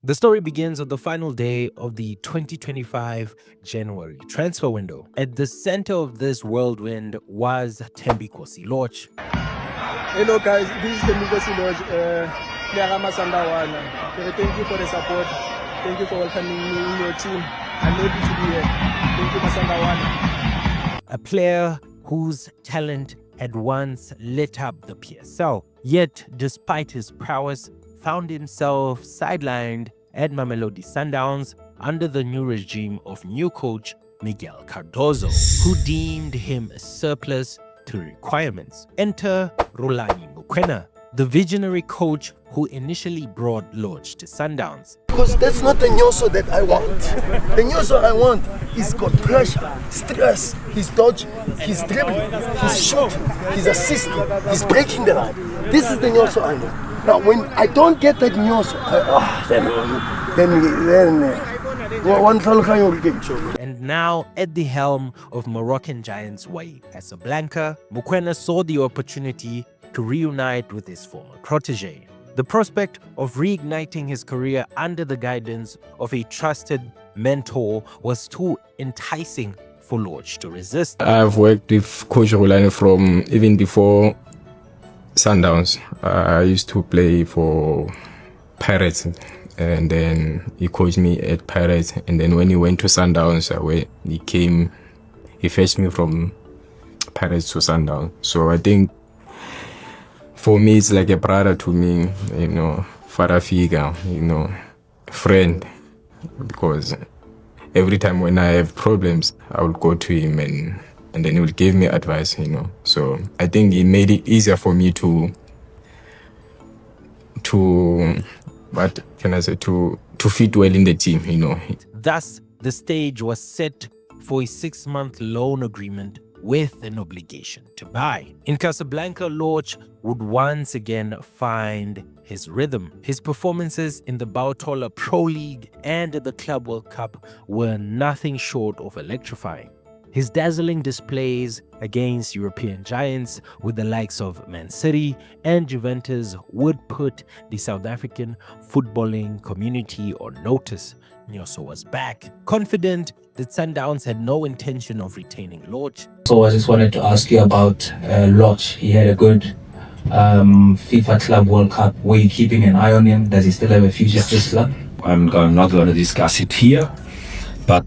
The story begins on the final day of the 2025 January transfer window. At the center of this whirlwind was Thembinkosi Lorch. Hello guys, this is Thembinkosi Lorch, Sundowns. Thank you for the support. Thank you for welcoming me in your team. I'm happy to be here. Thank you, Sundowns. A player whose talent had once lit up the PSL, yet despite his prowess, found himself sidelined at Mamelodi Sundowns under the new regime of new coach Miguel Cardozo, who deemed him a surplus to requirements. Enter Rollercoaster, the visionary coach who initially brought Lorch to Sundowns. Because that's not the Nyoso that I want. The Nyoso I want is got pressure, stress, he's dodging, he's dribbling, he's shooting, he's assisting, he's breaking the line. This is the Nyoso I know. Now when I don't get that Nyoso, And now at the helm of Moroccan giants Wydad Casablanca, Mokoena saw the opportunity to reunite with his former protege. The prospect of reigniting his career under the guidance of a trusted mentor was too enticing for Lorch to resist. I've worked with Coach Rolani from even before Sundowns. I used to play for Pirates, and then he coached me at Pirates. And then when he went to Sundowns, he fetched me from Pirates to Sundowns. So I think for me, it's like a brother to me, father figure, friend, because every time when I have problems, I will go to him and then he will give me advice, So I think it made it easier for me to what can I say, to fit well in the team, Thus, the stage was set for a 6-month loan agreement with an obligation to buy. In Casablanca, Lorch would once again find his rhythm. His performances in the Bautola Pro League and the Club World Cup were nothing short of electrifying. His dazzling displays against European giants with the likes of Man City and Juventus would put the South African footballing community on notice. Nyoso was back, confident that Sundowns had no intention of retaining Lorch. So I just wanted to ask you about Lorch. He had a good FIFA Club World Cup. Were you keeping an eye on him? Does he still have a future at this club? I'm not going to discuss it here, but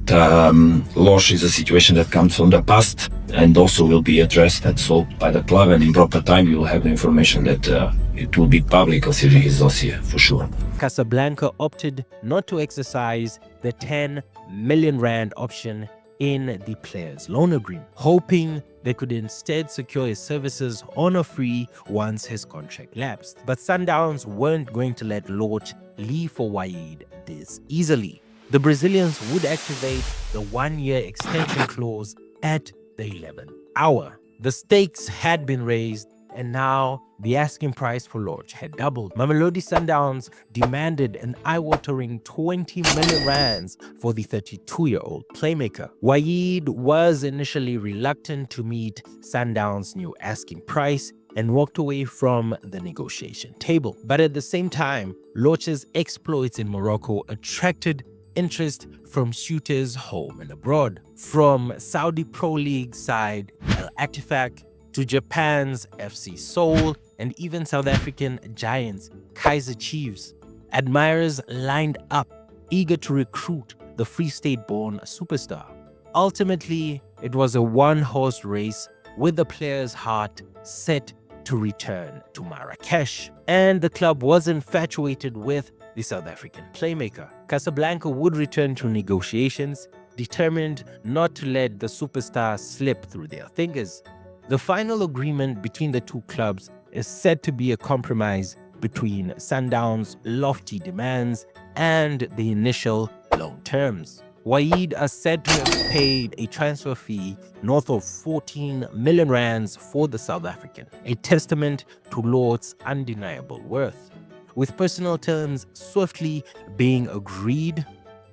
Lorch is a situation that comes from the past and also will be addressed and solved by the club, and in proper time you will have the information that it will be public considering his dossier, for sure. Casablanca opted not to exercise the 10 million rand option in the player's loan agreement, hoping they could instead secure his services on a free once his contract lapsed. But Sundowns weren't going to let Lorch leave for Wydad this easily. The Brazilians would activate the 1-year extension clause at the 11th hour. The stakes had been raised, and now the asking price for Lorch had doubled. Mamelodi Sundowns demanded an eye-watering 20 million rands for the 32-year-old playmaker. Wydad was initially reluctant to meet Sundowns' new asking price and walked away from the negotiation table. But at the same time, Lorch's exploits in Morocco attracted interest from suitors home and abroad. From Saudi Pro League side Al Attifaq to Japan's FC Seoul and even South African giants Kaizer Chiefs, admirers lined up, eager to recruit the Free State-born superstar. Ultimately, it was a one-horse race with the player's heart set to return to Marrakesh. And the club was infatuated with the South African playmaker. Casablanca would return to negotiations, determined not to let the superstar slip through their fingers. The final agreement between the two clubs is said to be a compromise between Sundowns' lofty demands and the initial loan terms. Wydad are said to have paid a transfer fee north of 14 million rands for the South African, a testament to Lorch's undeniable worth. With personal terms swiftly being agreed,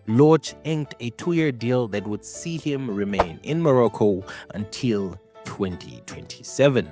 Lorch inked a 2-year deal that would see him remain in Morocco until 2027.